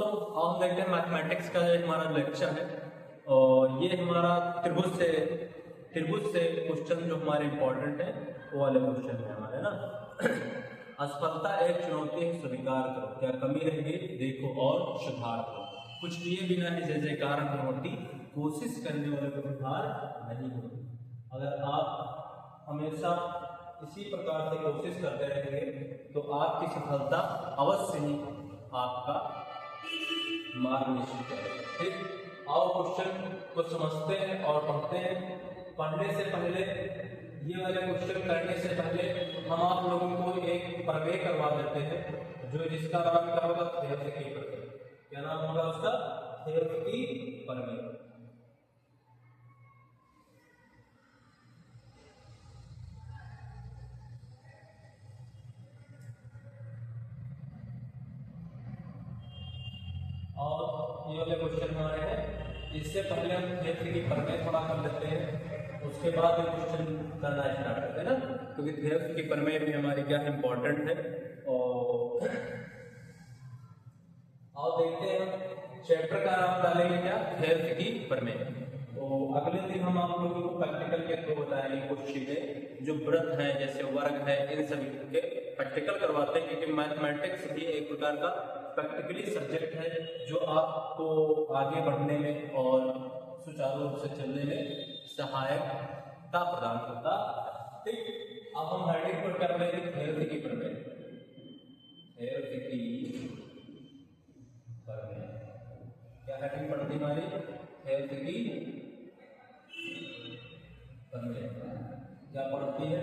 दोस्तों हम देखते हैं मैथमेटिक्स का जो हमारा लेक्चर है और ये हमारा त्रिभुज से क्वेश्चन जो हमारे इंपॉर्टेंट है वो वाले क्वेश्चन है हमारे ना। असफलता एक चुनौती है, स्वीकार करो, क्या कमी रह गई देखो और सुधार करो, कुछ किए बिना ही जय जयकार नहीं होती, कोशिश करने वाले को हार नहीं होती। अगर आप हमेशा इसी प्रकार से कोशिश करते रहेंगे तो आपकी सफलता अवश्य ही आपका मार्ग निश्चित करेगा। ठीक, आओ क्वेश्चन को समझते हैं और पढ़ते हैं। पढ़ने से पहले ये वाले क्वेश्चन करने से पहले हम आप लोगों को एक प्रमेय करवा देते हैं जो जिसका नाम क्या होगा, थेओफ्स की प्रमेय। क्या नाम होगा उसका? थेओफ्स की प्रमेय। और ये वाले क्वेश्चन हमारे हैं। इससे पहले हम थेओफ्स की प्रमेय थोड़ा कर लेते हैं, उसके बाद ये क्वेश्चन करना स्टार्ट करते हैं ना, क्योंकि थेओफ्स की प्रमेय भी हमारी क्या इंपॉर्टेंट है। और आओ देखते हैं, चैप्टर का नाम डालेंगे क्या, थेओफ्स की प्रमेय। तो अगले दिन हम आप लोगों को प्रैक्टिकल के थ्रू बताएंगे कुछ चीजें जो व्रत है, जैसे वर्ग है, इन सभी के प्रैक्टिकल करवाते हैं, क्योंकि मैथमेटिक्स भी एक प्रकार का प्रैक्टिकली सब्जेक्ट है जो आपको आगे बढ़ने में और सुचारू रूप से चलने में सहायता प्रदान करता। ठीक, अब हम हेडिंग पर कर रहे हैं थेओफ्स की प्रमेय। थेओफ्स की प्रमेय क्या हेडिंग पढ़ती हमारी? थेओफ्स की प्रमेय क्या पढ़ती है?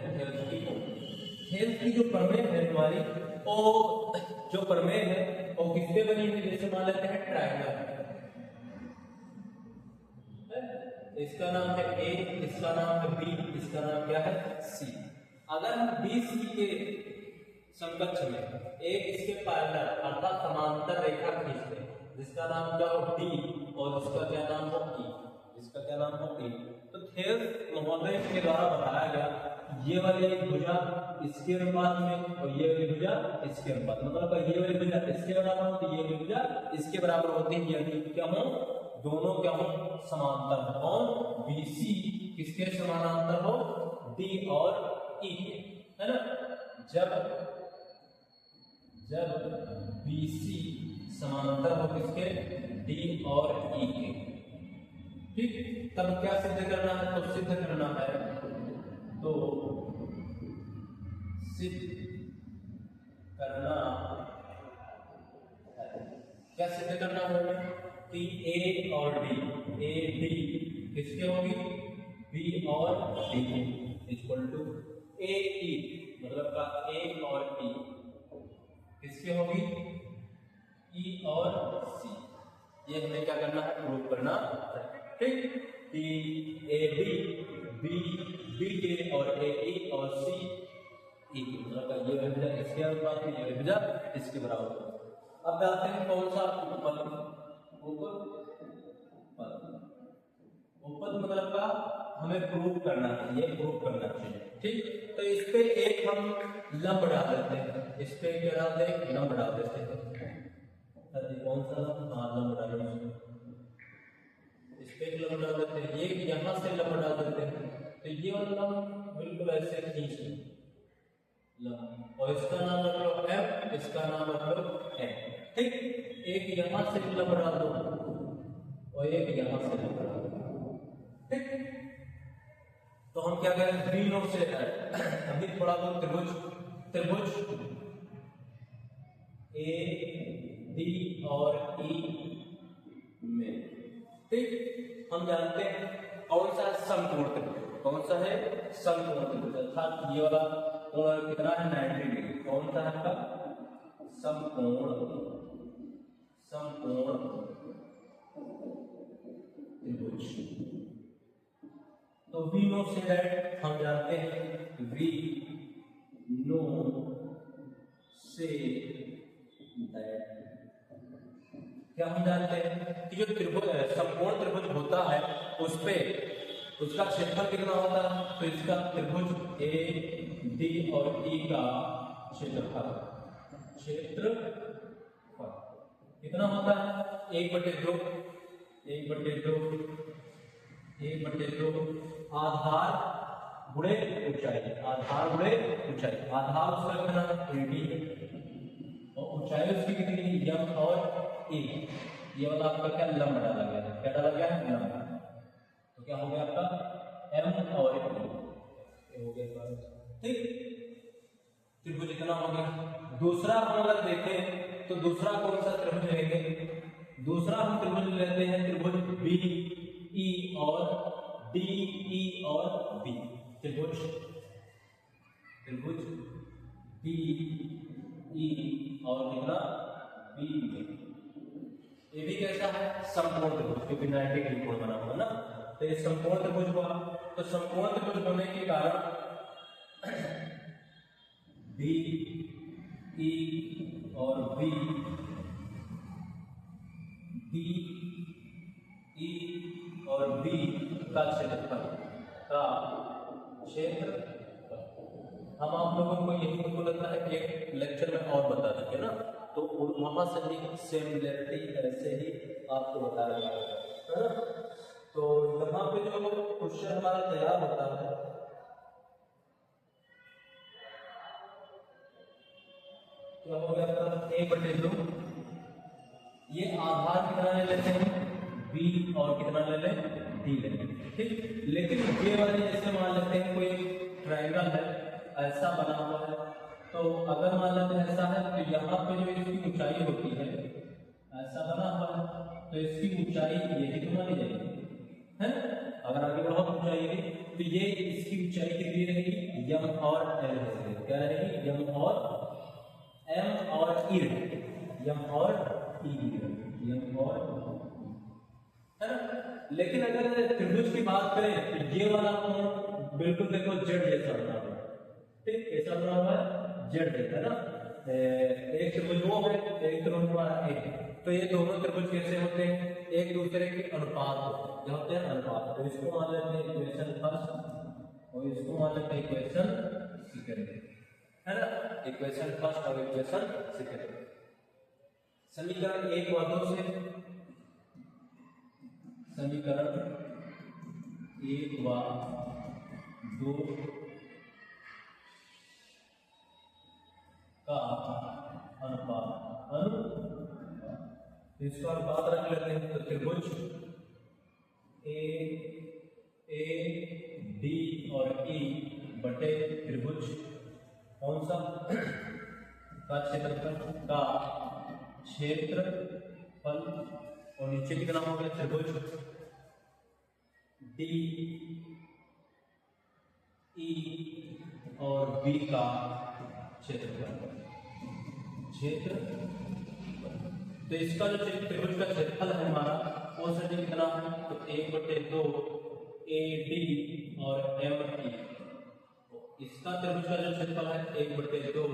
थेओफ्स की जो प्रमेय है हमारी, वो जो प्रमेय है वो किससे बनी है? जैसे मान लेते हैं ट्रायंगल, इसका नाम है ए, इसका नाम है बी, इसका नाम क्या है? सी। अगर हम बी सी के समकक्ष में एक इसके पैरेलल अर्थात समांतर रेखा खींचते हैं जिसका नाम क्या हो? डी, और इसका क्या नाम हो? ई। इसका क्या नाम हो? ई। तो थेओफ्स महोदय के द्वारा बताया गया ये वाली भुजा इसके अनुपात में और ये वाली भुजा इसके अनुपात, मतलब ये वाली भुजा इसके बराबर होती है, ये वाली भुजा इसके बराबर होती है, यानी क्या हो? दोनों क्या हो? समांतर हो। और BC किसके समानांतर हो? D और E के, है ना। जब BC समानांतर हो किसके? D और E के, ठीक, तब क्या सिद्ध करना है? तो सिद्ध करना है, तो सिद्ध करना है, क्या सिद्ध करना है कि A और D, A D किसके होगी? B और D equal to A E, मतलब का A और E किसके होगी? E और C। ये हमें क्या करना है? प्रूव करना है। ठीक, कि A B के और A E और C E के, मतलब ये भुजा इसके अनुपात में, ये भुजा इसके बराबर। अब डालते हैं कौन सा? ऊपर मतलब का हमें प्रूव करना है, ये प्रूव करना चाहिए। ठीक, तो इस पे एक हम लंब डाल देते हैं, इस पे क्या डाल दें? लंब डाल देते हैं। कौन सा लंब? हाँ, लंब डालेंगे, इस पे एक लंब डाल देते हैं, ये यहां से लंब डाल देते हैं, तो ये वाला लंब बिल्कुल ऐसे खींच लंब, और इसका नाम रख लो F, इसका नाम रख लो N। ठीक, एक यहां से लंब डाल दो और एक यहां से लंब डाल दो। ठीक, तो हम क्या करें? बी नो से अभी थोड़ा बहुत त्रिभुज A D और E में, ठीक, हम जानते हैं कौन सा समकोण त्रिभुज, कौन सा है? समकोण त्रिभुज, अर्थात ये वाला कोण कितना है? 90 डिग्री। कौन सा है आपका? समकोण त्रिभुज। तो वी नो से दैट हम जानते हैं, वी नो से दैट क्या हम जानते हैं कि जो त्रिभुज समकोण त्रिभुज होता है उस पे उसका क्षेत्रफल कितना होता है? तो इसका त्रिभुज ए डी और ई का क्षेत्रफल कितना होता है 1/2, 1/2, 1/2 आधार गुणे ऊंचाई, आधार गुणे ऊंचाई। आधार उसका कितना AD है और ऊंचाई उसकी कितनी है m और a। ये वाला आपका क्या लंब डाला गया है, क्या डाला गया है लंब। तो क्या हो गया आपका m और a हो गया, ठीक। त्रिभुज इतना हो गया। दूसरा हम अगर देखें तो दूसरा कौन सा त्रिभुज लेंगे, दूसरा हम त्रिभुज लेते हैं त्रिभुज BE और DE और B। त्रिभुज BE और कितना B। ये भी कैसा है समकोण त्रिभुज, क्योंकि 90 डिग्री कोण बना हुआ ना, तो ये समकोण त्रिभुज हुआ। तो समकोण त्रिभुज होने के कारण BE और BE और B का क्षेत्रफल हम आप लोगों को यही मुझको लगता है कि एक लेक्चर में और बता देंगे ना, तो वहां से भी सिमिलरिटी ऐसे ही आपको बताया जाएगा, है ना। तो यहाँ पे जो क्वेश्चन हमारा तैयार होता है, क्या हो गया आपका 1/2, ये आधार कितना ले लेते हैं B और कितना ले लें D ले लें, ठीक। लेकिन ये वाले जैसे मान लेते हैं कोई ट्रायंगल है ऐसा बना हुआ है, तो अगर मान लेते हैं ऐसा है तो यहाँ पे जो इसकी ऊंचाई होती है ऐसा बना हुआ है, तो इसकी ऊंचाई यही तो मानी जाएगी है। अगर आगे बढ़ो ऊंचाई तो ये इसकी ऊंचाई कितनी रहेगी m और l रहेगी, क्या रहेगी m और e रहेगी, m और e रहेगी, m और है ना। लेकिन अगर त्रिभुज की बात करें तो ये वाला कोण बिल्कुल देखो जेड जैसा बना हुआ है, ठीक। कैसा बना हुआ है जेड जैसा, है ना। एक त्रिभुज वो है, एक त्रिभुज हमारा एक, तो ये दोनों त्रिभुज कैसे होते हैं एक दूसरे के अनुपात होते हैं, अनुपात। तो इसको मान लेते हैं इक्वेशन फर्स्ट और इसको मान लेते हैं इक्वेशन सेकंड, है ना। इक्वेशन फर्स्ट और इक्वेशन सेकंड। समीकरण 1 व 2 से, समीकरण 1 व 2 का अनुपात, इसका अनुपात रख लेते हैं। तो त्रिभुज ए डी और ई बटे त्रिभुज कौन सा का क्षेत्रफल का क्षेत्रफल, और नीचे कितना हो गया त्रिभुज डी ई और बी का क्षेत्रफल। तो इसका जो त्रिभुज का क्षेत्रफल है हमारा वो सर कितना है, तो 1/2 AD और ME। इसका त्रिभुज का जो क्षेत्रफल है 1/2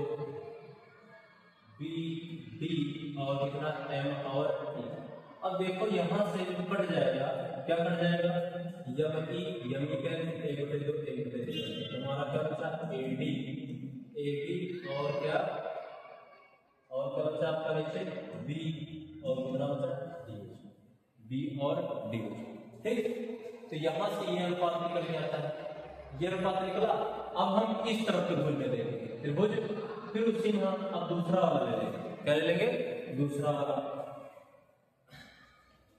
BD और कितना M और E। अब देखो यहाँ से कट जाएगा, क्या कट जाएगा ME कैंसिल 1/2 1/2, हमारा क्या बचा AD और क्या बचा आपका नीचे B और कितना बचा B और D, ठीक। तो यहाँ से ये अनुपात निकल के आता है, ये अनुपात निकला। अब हम इस तरफ त्रिभुज में देखेंगे त्रिभुज, फिर उसी में हम अब दूसरा वाला ले लेंगे, क्या ले लेंगे दूसरा वाला।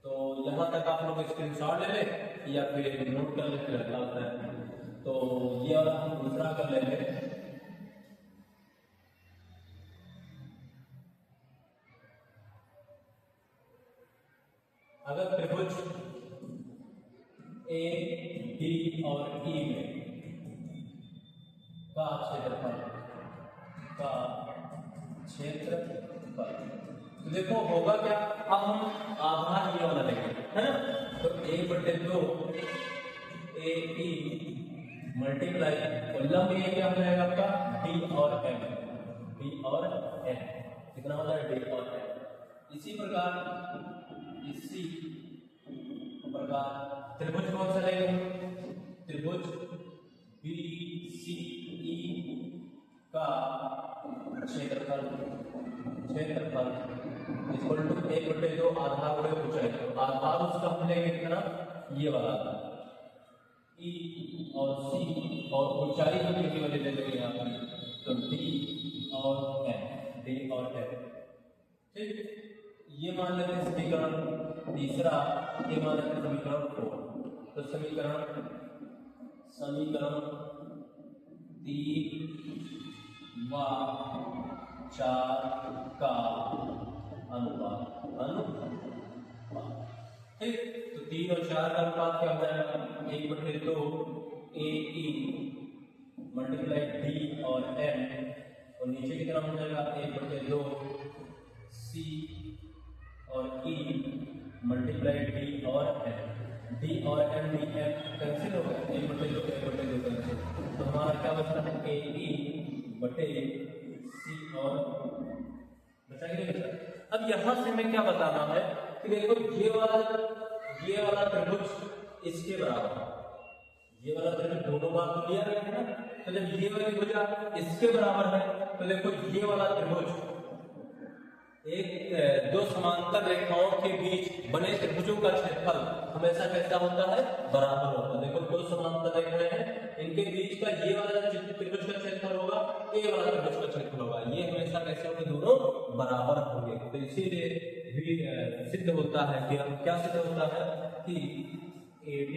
तो यहाँ तक आप लोग स्क्रीनशॉट ले लें या फिर नोट कर ले, फिर अगला होता है। तो ये वाला हम दूसरा कर लेंगे। अगर त्रिभुज ए डी और ई में का क्षेत्रफल, तो देखो होगा क्या, अब हम आधार ये वाला लेंगे, है ना। तो 1/2 AE मल्टीप्लाई और लंब ये क्या हो जाएगा आपका D और M, कितना हो जाएगा D और M। इसी प्रकार त्रिभुज कौन सा लेंगे, त्रिभुज BCE का क्षेत्रफल इक्वल टू 1/2 आधार गुणे ऊंचाई। तो आधार उसका हम लेंगे कितना, ये वाला ई और सी, और ऊंचाई हम कितनी वाली ले लेंगे यहाँ पर, तो डी और एम, डी और एम। ठीक, ये मान लेते हैं समीकरण तीसरा, ये मान लेते हैं समीकरण 4। तो समीकरण 3 व 4 का अनुपात। ठीक, तो 3 और 4 का अनुपात क्या हो जाएगा, 1/2 ए ई मल्टीप्लाई डी और एम, और नीचे की तरफ हो जाएगा 1/2 सी और ई मल्टीप्लाई डी और एम। डी और एम कैंसिल हो गया, 1/2 कैंसिल, तो हमारा क्या बचता है, ए ई बटे सी और बचा के नहीं बचा। अब यहाँ से हमें क्या बताना है कि देखो ये वाला त्रिभुज इसके बराबर है, ये वाला त्रिभुज दोनों बार तो लिया गया है ना, तो जब ये वाली भुजा इसके बराबर है तो देखो ये वाला त्रिभुज दो समांतर रेखाओं के बीच बने त्रिभुजों का क्षेत्रफल हमेशा कैसा होता है, बराबर होता है। देखो दो समांतर रेखाएं हैं, इनके बीच का ये वाला त्रिभुज का क्षेत्रफल होगा, ये वाला त्रिभुज का क्षेत्रफल होगा, ये हमेशा कैसे होंगे, दोनों बराबर होंगे। तो इसीलिए भी सिद्ध होता है कि क्या सिद्ध होता है कि AD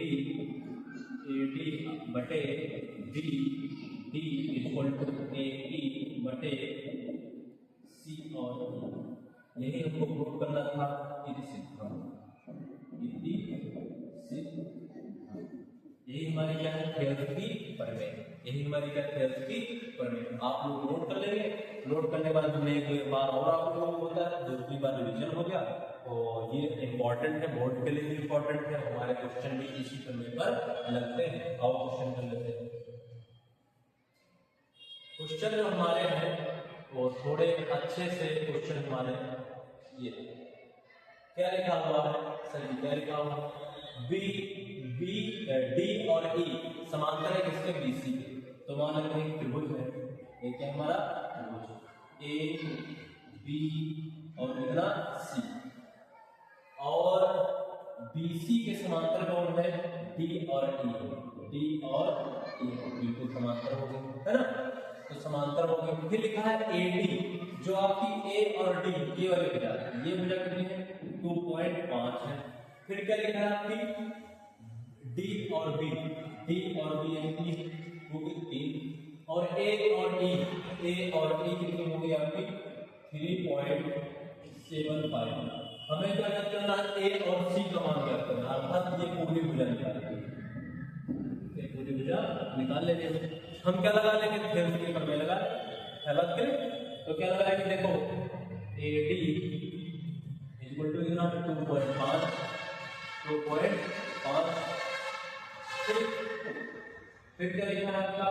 बटे BD इक्वल टू AE बटे C और यही हमको प्रूव करना था। यही हमारी क्या है, थ्योरम की प्रमेय, यही हमारी क्या थ्योरम की प्रमेय। आप लोग नोट कर लेंगे, नोट करने के बाद में एक बार और आप लोगों को होता है, दूसरी बार रिवीजन हो गया, और ये इम्पोर्टेंट है, बोर्ड के लिए भी इम्पोर्टेंट है, हमारे क्वेश्चन भी इसी प्रमेय पर लगते हैं। और क्वेश्चन कर लेते हैं। क्वेश्चन जो हमारे हैं वो थोड़े अच्छे से क्वेश्चन हमारे, ये क्या लिखा हुआ है सर जी, क्या लिखा हुआ है, डी और ई समांतर है किसके, BC के। तो मान लेते हैं त्रिभुज है, ये क्या हमारा त्रिभुज A B और इतना C, और BC के समांतर कौन है, D और E बिल्कुल समांतर हो गए, है ना, तो समांतर हो गए। फिर लिखा है AD, जो आपकी A और D ये वाली भुजा, ये भुजा कितनी है, 2.5 है। फिर क्या लिखा है आपकी D और B यानी 3, और A और E कितनी होगी आपकी 3.75। हमें क्या करना है, A और C का मान ज्ञात करना है, अर्थात ये पूरी भुजा निकाल लेंगे। हम क्या लगा लेंगे, थ्योरम के प्रमेय लगा अलग के, तो क्या लगाएंगे, देखो AD इक्वल टू इतना 2.5। फिर क्या लिखा है आपका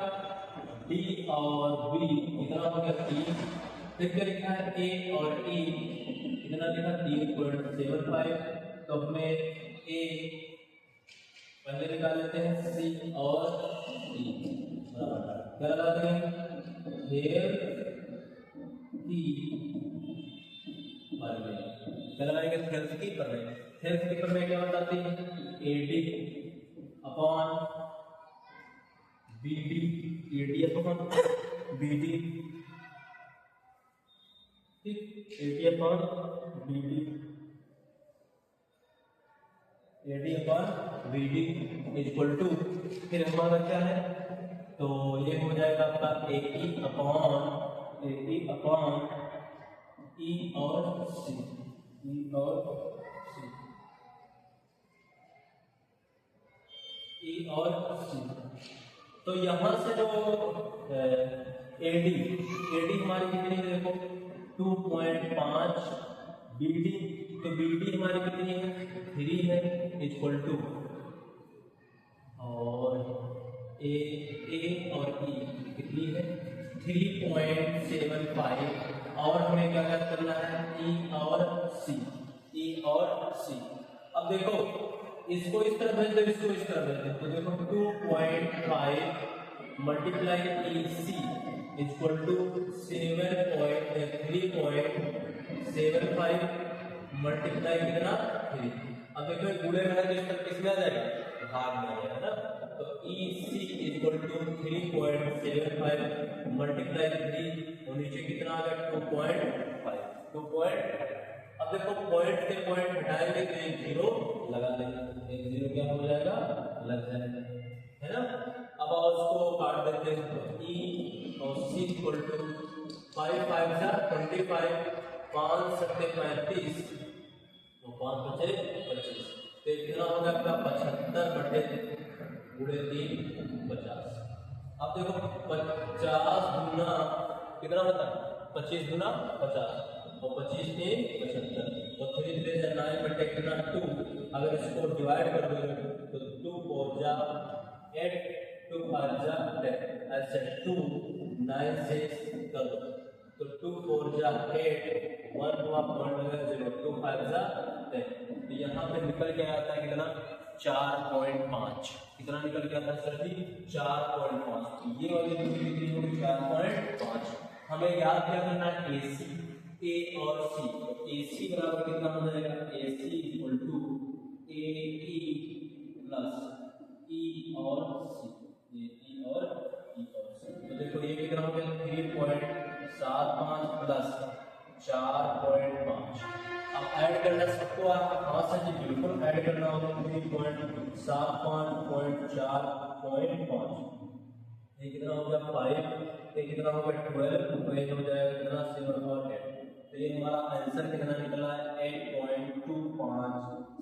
D और B इतना हो गया 3। फिर क्या लिखा है A और E इतना लिखा 3.75। तो हमें A पहले निकाल लेते हैं, C और E क्या लगाते हैं, क्या लगाएंगे, थ्योरम की प्रमेय। थ्योरम की प्रमेय क्या बताती है, AD upon BD, AD upon BD, ठीक, AD upon BD equal to, फिर हमारा क्या है, तो ये हो जाएगा आपका AE अपॉन E और C, तो यहां से जो AD हमारी कितनी है, देखो 2.5, BD तो BD हमारी कितनी है, 3 है, इक्वल टू, और A और E कितनी है, 3.75, और हमें क्या करना है, E और C। अब देखो इसको इस तरह भेज दो, इसको इस तरह भेज दो, तो देखो 2.5 multiply EC equal to 3.75 75 multiply कितना 3। अब देखो गुणे में है तो इसका किसमें आ जाएगा, भाग में आ जाएगा ना। तो EC इक्वल टू 3.75 मल्टीप्लाई 3 और नीचे कितना आ गया 2.5। अब देखो पॉइंट से पॉइंट हटाएंगे तो एक जीरो लगा देंगे, एक जीरो क्या हो जाएगा, लग जाएगा, है ना। अब उसको काट देते हैं तो E और C इक्वल टू 5 5 जा 25, 5 7 35 तो 5 बचे 25, तो कितना हो गया आपका 75 बटे गुणे 3 50। अब देखो 50 गुना कितना होता है, 25 गुना 50 और 25 ने 75 तो 3 3 जा 9 बटे कितना 2। अगर इसको डिवाइड कर दोगे तो 2 4 जा 8 2 5 जा 10 ऐसे 2 9 से कर दो तो 2 4 जा 8 1 हुआ पॉइंट लगा 0 2 5 जा 10। तो यहाँ पे निकल के आता है कितना 4.5। कितना निकल के आता है सर जी 4.5। तो ये वाली दूरी कितनी होगी 4.5। हमें याद क्या करना है AC A और C। तो AC बराबर कितना हो जाएगा AC equal to AE plus E और C। ये E और C। तो देखो ये कितना हो गया 3.75 प्लस 4.5। अब ऐड करना सबको आपका हाथ से जी बिल्कुल ऐड करना होगा 3.75.4.5। ये कितना हो गया 5, ये कितना हो गया 12 तो ये हो जाएगा कितना 7 और 8। तो ये हमारा आंसर कितना निकला है 8.25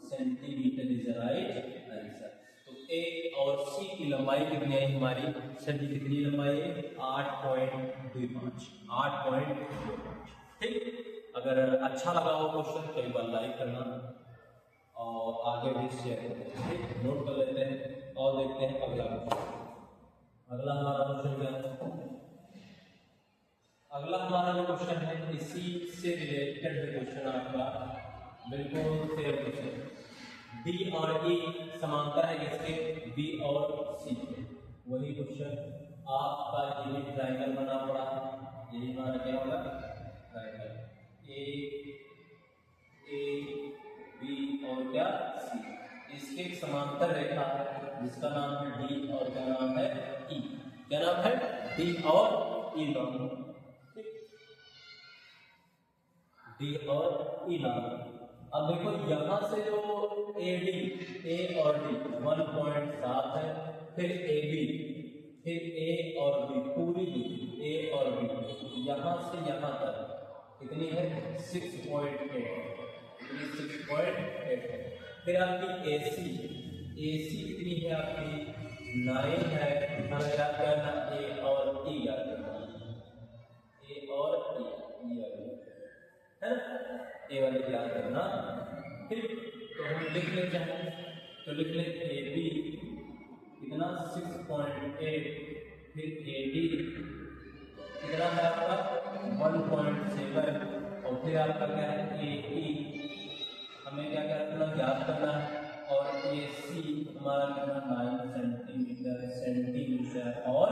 सेंटीमीटर इज राइट आंसर। तो A और C की लंबाई कितनी है हमारी सर जी, कितनी लंबाई है 8.25। ठीक। अगर अच्छा लगा हो क्वेश्चन तो एक बार लाइक करना और आगे भी शेयर करना, ठीक। नोट कर लेते हैं और देखते हैं अगला क्वेश्चन। अगला हमारा क्वेश्चन क्या है, अगला हमारा जो क्वेश्चन है इसी से रिलेटेड क्वेश्चन आपका बिल्कुल सेम क्वेश्चन। D और E समांतर है इसके B और C। वही क्वेश्चन आपका यूनिट ट्रायंगल बना पड़ा है, यही हमारा क्या होगा ट्रायंगल A B और क्या C। इसके एक समांतर रेखा है जिसका नाम है D और क्या नाम है E। क्या नाम है D और E नाम, D और E नाम। अब देखो यहाँ से जो AD A और D 1.7 है, फिर AB फिर A और B पूरी दूरी A और B यहाँ से यहाँ तक कितनी है 6.8 है। फिर आपकी AC कितनी है आपकी 9 है। हमें याद करना A और E याद करना, A और E है ना, ए वाले याद करना। फिर तो हम लिख लेते हैं, तो लिख ले AB कितना 6.8, फिर AD कितना है आपका 1.7 और फिर आपका क्या है AE हमें क्या करना याद करना है और AC हमारा कितना 9 सेंटीमीटर और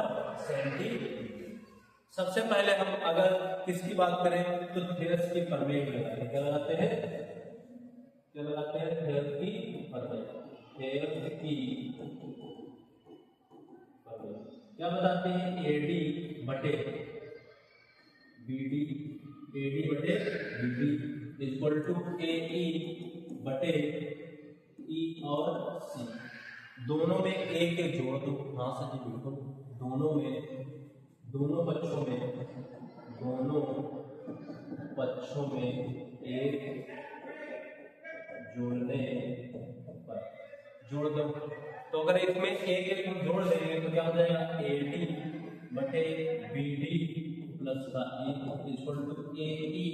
सेंटीमीटर। सबसे पहले हम अगर किसकी बात करें तो थेरस की प्रमेय लगाते हैं। क्या लगाते हैं थेरस की प्रमेय। क्या बताते हैं AD बटे BD इक्वल टू AE बटे E और C। दोनों में A के जोड़ दो, हाँ सर जी बिल्कुल, दोनों पक्षों में एक जोड़ने पर जोड़ दो। तो अगर इसमें एक हम जोड़ देंगे तो क्या हो जाएगा AD बटे BD प्लस का E इक्वल टू AE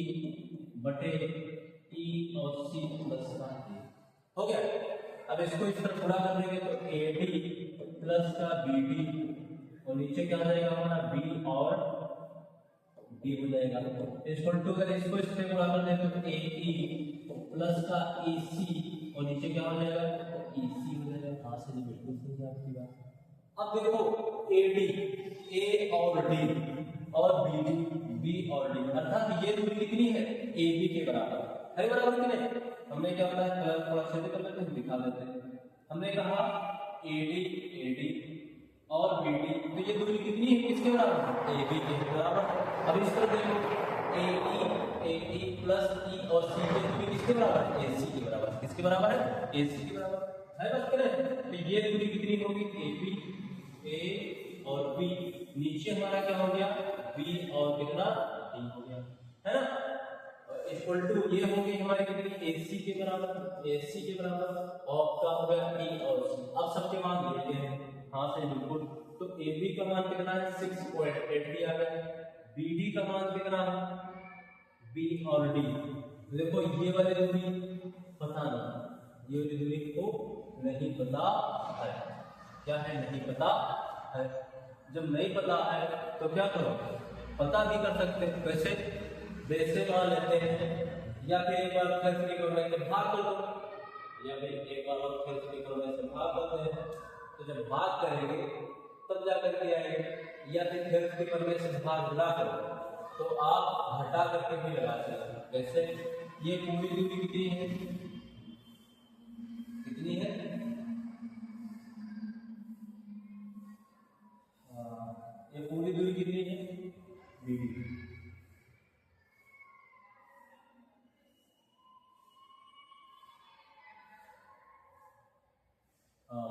बटे E और C प्लस का E हो गया। अब इसको इस तरह पूरा कर देंगे तो AD प्लस का BD और नीचे क्या हो जाएगा हमारा B और D हो जाएगा इक्वल टू, अगर इसको इससे गुणा कर दें तो AE प्लस का EC और नीचे क्या हो जाएगा EC हो जाएगा। हाँ सही बिल्कुल सही है आपकी बात। अब देखो AD A और D और बी और डी, अर्थात ये दूरी कितनी है, ए बी के बराबर है, बराबर कि नहीं। हमने क्या बताया, कलर थोड़ा छेद कर लेते हैं, दिखा देते हैं। हमने कहा ए डी और बी डी, तो ये दूरी कितनी है, किसके बराबर, ए बी के बराबर। अब इस तरह देखो ए ई प्लस ई और सी की दूरी किसके बराबर है, ए सी के बराबर। किसके बराबर है, ए सी के बराबर है, बस करें। तो ये दूरी कितनी होगी, ए बी, ए और बी, नीचे हमारा क्या हो गया, बी और कितना, डी हो गया, है ना। इक्वल टू ये हो गई हमारी कितनी, ए सी के बराबर, ए सी के बराबर, और क्या हो गया, ई और सी। अब सबके मान लेते हैं हाँ से बिल्कुल। तो ए बी का मान कितना है, 6.8 दिया गया, बी डी का मान कितना है, बी और डी। देखो ये वाली दूरी पता नहीं, ये वाली दूरी को नहीं पता है, क्या है, नहीं पता है। जब नहीं पता है तो क्या करो, पता भी कर सकते हैं, वैसे मान लेते हैं, या फिर एक बार कैलकुलेट करने से भाग कर दो, या फिर एक बार और कैलकुलेट करने से भाग करते हैं। तो जब भाग करेंगे तब जा करके आएंगे, या फिर कैलकुलेट करने से भाग मिला करो तो आप घटा करके भी लगा सकते हैं। कैसे, ये पूरी दूरी कितनी है, कितनी है, ये पूरी दूरी कितनी है, बी डी।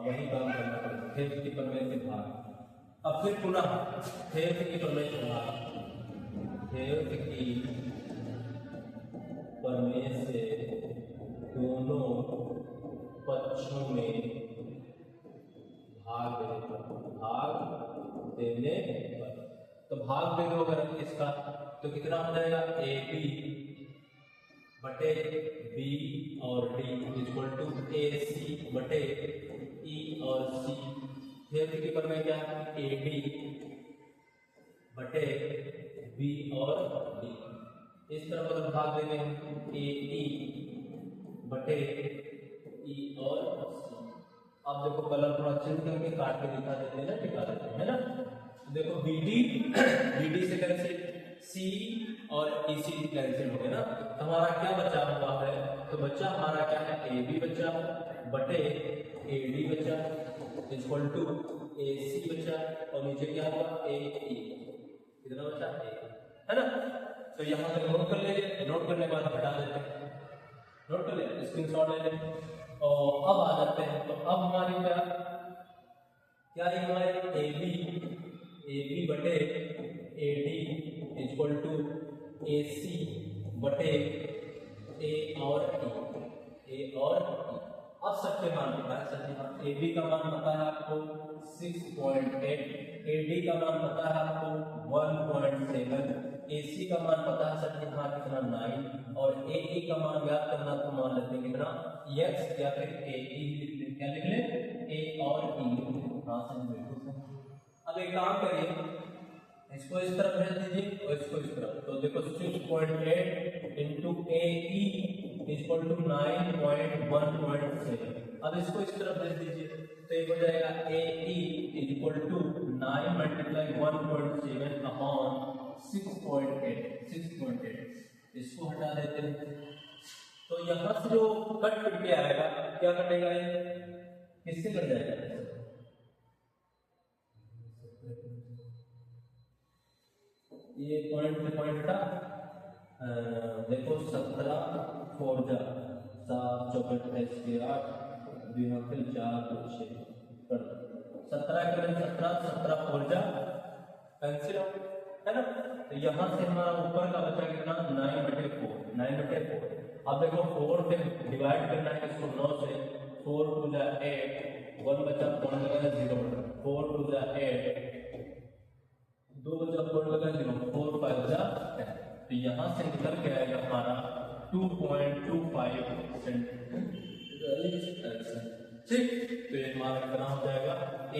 वही काम करना पड़ेगा, हेल्थ की परमेय से भाग। अब फिर पुनः हेल्थ की परमेय से भाग, हेल्थ की परमेय से दोनों पक्षों में भाग देने पर, तो भाग दे दो अगर इसका तो कितना हो जाएगा, ए बी बटे बी और डी इक्वल टू ए सी बटे ई और सी। हेल्थ की परमेय क्या है, ए डी बटे बी और डी। इस तरफ अगर भाग देंगे ए ई बटे ई और सी। अब देखो कलर थोड़ा चेंज करके काट के दिखा देते हैं ना, टिका देते हैं, है ना। देखो बी डी से कैंसिल, सी और ई सी कैंसिल हो गए ना, तो हमारा क्या बचा हुआ है, तो बच्चा हमारा क्या है, ए बी बचा बटे ए डी बचा इक्वल टू ए सी बचा, और नीचे क्या होगा, ए ई, कितना बचा, है ना। तो यहाँ पे नोट कर लेंगे, नोट करने के बाद हटा देते हैं, नोट कर लें, स्क्रीनशॉट ले लें। और अब आ जाते हैं, तो अब हमारी क्या है, हमारे ए बी बटे ए डी इक्वल टू ए सी बटे ए और ई। अब सबके मान पता है, सबके मान, ए बी का मान पता है आपको 6.8, ए डी का मान पता है आपको 1.7, ए सी का मान पता है सबके हाँ कितना 9, और ए ई का मान याद करना तो मान लेते हैं कितना, एक्स या फिर ए ई, क्या लिख लें, ए और ई। हाँ समझ बिल्कुल। अब एक काम करिए, इसको इस तरफ भेज दीजिए और इसको इस तरफ, तो देखो 6.8 into A E equal to 9.1.7। अब इसको इस तरफ भेज दीजिए, तो ये हो जाएगा A E equal to 9 multiply 1.7 upon 6.8। इसको हटा देते हैं, तो यहाँ से जो कट करके आएगा, क्या कटेगा, ये किससे कट जाएगा, ये पॉइंट से पॉइंट हटा, देखो 17 4 जा 7 चौकट 8 विभाजन 4 2 6 कर 17 के 17 4 जा कैंसिल है ना। तो यहाँ से हमारा ऊपर का बचा कितना, 9/4। अब देखो 4 से डिवाइड करना है इसको 9 से, 4 2 जा 8, 1 बचा 1 लगा 0, 4 2 जा 8, 2 बचा 4 लगा 0, 4 5 जा 10। तो यहाँ से निकल के आएगा हमारा 2.25 सेंटीमीटर, ठीक। तो ये हमारा कितना हो जाएगा, ए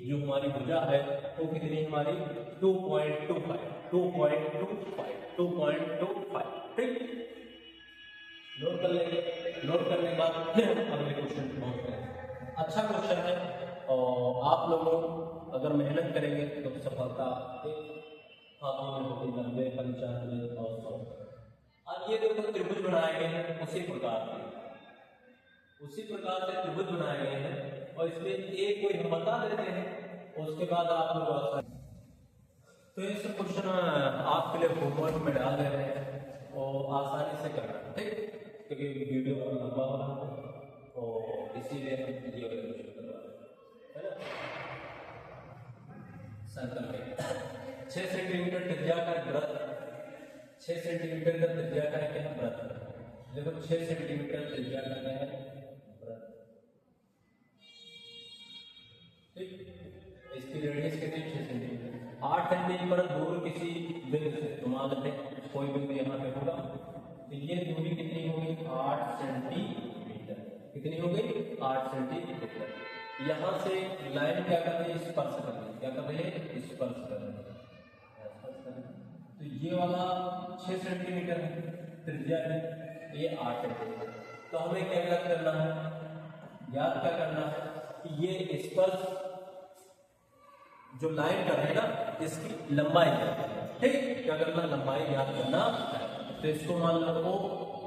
जो हमारी भुजा है वो कितनी हमारी 2.25, ठीक। नोट कर लेंगे, नोट करने के बाद फिर हम अगले क्वेश्चन पे पहुंचते हैं। अच्छा क्वेश्चन है और आप लोगों अगर मेहनत करेंगे तो सफलता हाथों में होगी 90, 95 और 100। अब ये देखो त्रिभुज बनाए गए हैं उसी प्रकार से त्रिभुज बनाए गए हैं और इसमें ए कोई हम बता देते हैं और उसके बाद आप लोग तो ये सब क्वेश्चन आपके लिए होमवर्क में डाल दे रहे हैं और आसानी से करना, ठीक, क्योंकि वीडियो बहुत लंबा हो रहा है और इसीलिए हम ये वाले क्वेश्चन कर रहे हैं, है ना। सर्कल में 6 सेंटीमीटर त्रिज्या का वृत्त, 6 सेंटीमीटर का त्रिज्या का क्या है वृत्त। देखो 6 सेंटीमीटर त्रिज्या का क्या है वृत्त, ठीक। इसकी रेडियस कितनी 6 सेंटीमीटर। 8 सेंटीमीटर दूर किसी बिंदु से, तो मान लेते हैं कोई बिंदु यहाँ पे होगा, तो ये दूरी कितनी होगी 8 सेंटीमीटर। कितनी हो गई 8 सेंटीमीटर। यहाँ से लाइन क्या कर रही है स्पर्श कर रही है, क्या कर रही है स्पर्श कर रही है। तो ये वाला 6 सेंटीमीटर है त्रिज्या है, ये 8 सेंटीमीटर। तो हमें क्या याद करना है, याद क्या करना है कि ये स्पर्श जो लाइन कर रहे हैं ना इसकी लंबाई है, ठीक, क्या करना लंबाई याद करना। तो इसको मान लो O,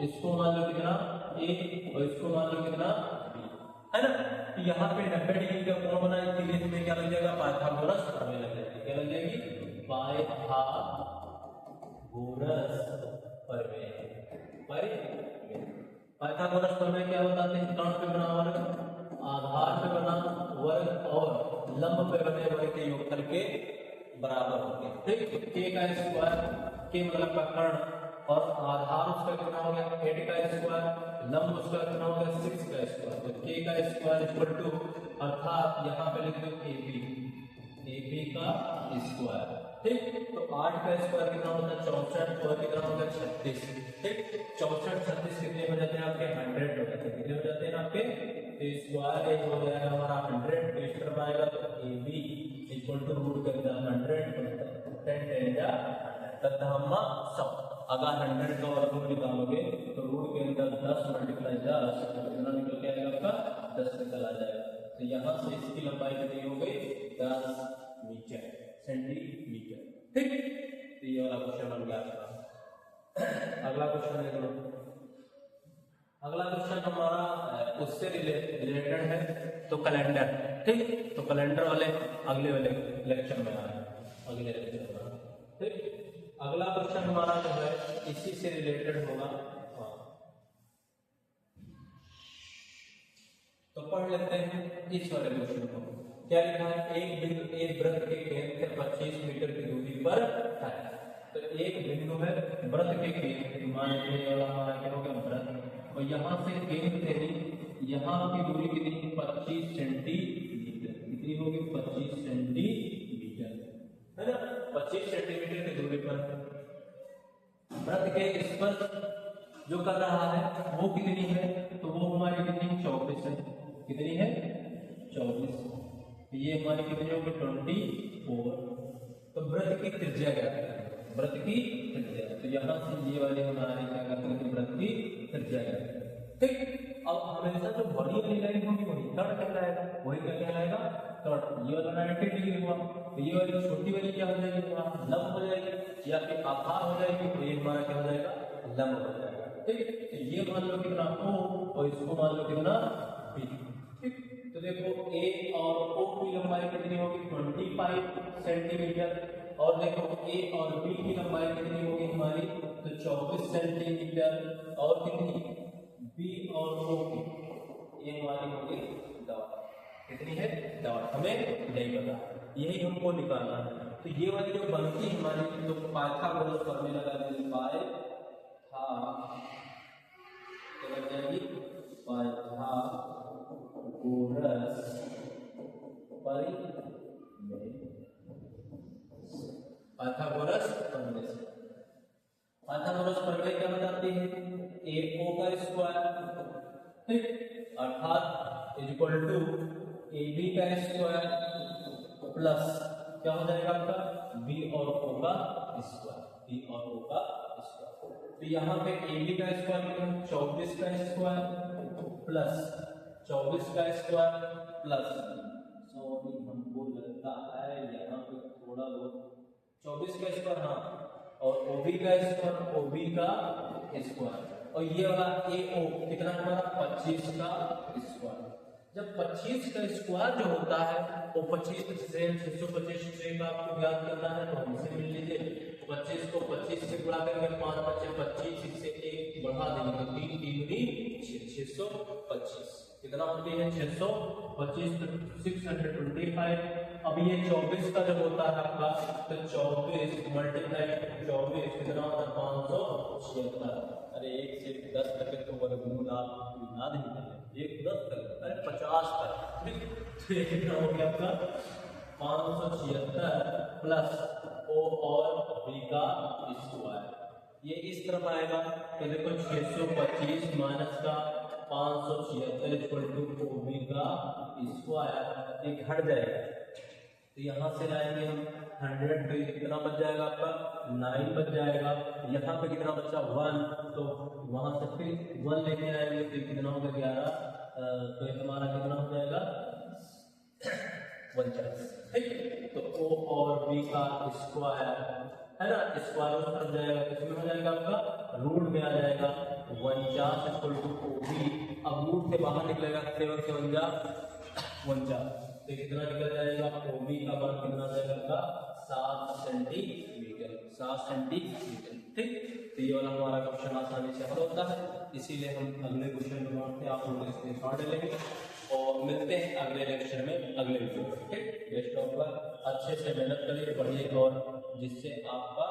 इसको मान लो कितना A और इसको मान लो कितना B, है ना। तो यहाँ पे 90 डिग्री का कोण बना, इसके लिए इसमें क्या लग जाएगा पाइथागोरस प्रमेय लग जाएगी। क्या लग जाएगी पाइथागोरस प्रमेय क्या बताते हैं, कर्ण पे बना वर्ग, आधार पे बना वर्ग और लंब पे बने वर्ग के योगफल के बराबर होते हैं, ठीक। k का स्क्वायर, k मतलब का कर्ण और आधार उसका कितना हो गया 8 का स्क्वायर, लंब उसका कितना हो गया 6 का स्क्वायर। तो k का स्क्वायर इक्वल टू अर्थात यहाँ पे लिख दो ab का स्क्वायर, ठीक। तो 8 का स्क्वायर कितना होता है 64 और कितना होगा 36, ठीक। 64 36 कितने हो जाते हैं आपके 100 हो जाते हैं, कितने हो जाते हैं आपके, तो स्क्वायर एक हो जाएगा हमारा 100, पेश करवाएगा तो ab इक्वल टू रूट कर देना 100 10 या तथामा 100। अगर 100 का वर्गमूल निकालोगे तो रूट के अंदर 10 मल्टीप्लाई 10 कितना निकल के आएगा आपका 10 निकल आ जाएगा। तो यहाँ से इसकी लंबाई कितनी हो गई 10 सेंटीमीटर, ठीक। तो ये वाला क्वेश्चन बन गया आपका। अगला क्वेश्चन देख लो। अगला क्वेश्चन हमारा उससे रिलेटेड है, तो कैलेंडर, ठीक। तो कैलेंडर वाले अगले वाले लेक्चर में आए, अगले लेक्चर में, ठीक। अगला क्वेश्चन हमारा जो है इसी से रिलेटेड होगा, तो पढ़ लेते हैं इस वाले क्वेश्चन को। क्या लिखा है, एक बिंदु एक वृत्त के केंद्र से 25 मीटर की दूरी पर है। तो एक बिंदु है वृत्त के केंद्र, मान लीजिए हमारा क्या हो गया वृत्त, और यहाँ से केंद्र से ही यहाँ की दूरी कितनी 25 सेंटीमीटर, कितनी होगी 25 सेंटीमीटर, है ना। 25 सेंटीमीटर की दूरी पर वृत्त के स्पर्श जो कर रहा है वो कितनी है, तो वो हमारी कितनी 24 है, कितनी है 24। ये हमारी कितनी होगी 24। तो वृत्त की त्रिज्या क्या है, वृत्त की त्रिज्या, तो यहाँ से ये वाले हमारे क्या करते हैं वृत्त की त्रिज्या क्या है, ठीक। अब हमेशा जो बड़ी वाली लाइन होगी वही कर्ण कहलाएगा, वही क्या कहलाएगा कर्ण। ये वाला 90 डिग्री हुआ, तो ये वाली छोटी वाली क्या हो जाएगी हमारा लंब हो जाएगी, या फिर आधार हो जाएगी, तो ये हमारा क्या हो जाएगा लंब हो जाएगा, ठीक। तो ये मान लो कितना O और इसको मान लो कितना B, ठीक। तो देखो A और O की लंबाई कितनी होगी 25 सेंटीमीटर, और देखो A और B की लंबाई कितनी होगी हमारी तो 24 सेंटीमीटर, और कितनी B और O की ये हमारी होगी दवा, कितनी है दवा, हमें नहीं पता, यही हमको निकालना है। तो ये वाली जो बनती है हमारी तो पाइथागोरस प्रमेय लगा देंगे, पाइथागोरस प्रमेय क्या बताती है, AO का स्क्वायर, ठीक, अर्थात इक्वल टू AB का स्क्वायर प्लस क्या हो जाएगा आपका B और O का स्क्वायर, B और O का स्क्वायर। तो यहाँ पे AB का स्क्वायर कितना 24 का स्क्वायर प्लस 24 का स्क्वायर प्लस, सॉरी हमको लगता है यहाँ पे थोड़ा बहुत 24 का स्क्वायर, हाँ, और OB का स्क्वायर, OB का स्क्वायर, और ये वाला AO कितना हमारा 25 का स्क्वायर। जब 25 का स्क्वायर जो होता है वो 25 से 625 से का आपको ज्ञात करना है, तो हमसे मिल लीजिए 25 को 25 से गुणा करेंगे, 5 बचे 25 से 1 बढ़ा देंगे तो 3 3 625 कितना होती है 625 625। अब ये 24 का जब होता है आपका तो 24 मल्टीप्लाई 24 कितना होता है 576। अरे 1 से 10 तक तो वर्गमूल आप याद ही करें, 1 10 तक, अरे 50 तक, तो ये कितना हो गया आपका 576 प्लस O और B का स्क्वायर। ये इस तरफ आएगा तो देखो 625 माइनस का 576 इक्वल टू OB का स्क्वायर, ये घट जाएगा तो यहाँ से लाएंगे हम 100 पे कितना बच जाएगा आपका 9 बच जाएगा, यहाँ पे कितना बचा 1, तो वहां से फिर 1 लेके आएंगे तो कितना होगा 11, तो ये हमारा कितना हो जाएगा 49, ठीक। तो O और B का स्क्वायर है ना, स्क्वायर उस तरफ जाएगा किसमें हो जाएगा आपका रूट में आ जाएगा 49 इक्वल टू OB। अब रूट से बाहर निकलेगा 7 से 49 तो कितना निकल जाएगा OB का मान कितना जाएगा आपका 7 सेंटीमीटर, 7 सेंटीमीटर, ठीक। तो ये वाला हमारा क्वेश्चन आसानी से हल होता है, इसीलिए हम अगले क्वेश्चन में बढ़ते हैं, आप लोग इसके शॉर्ट लेंगे और मिलते हैं अगले लेक्चर में अगले वीडियो में, ठीक। बेस्ट ऑफ लक, अच्छे से मेहनत करिए, पढ़िए और जिससे आपका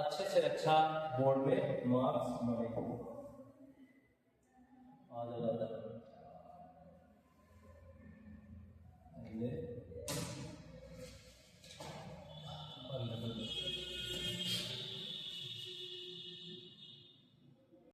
अच्छे से अच्छा बोर्ड में मार्क्स बने।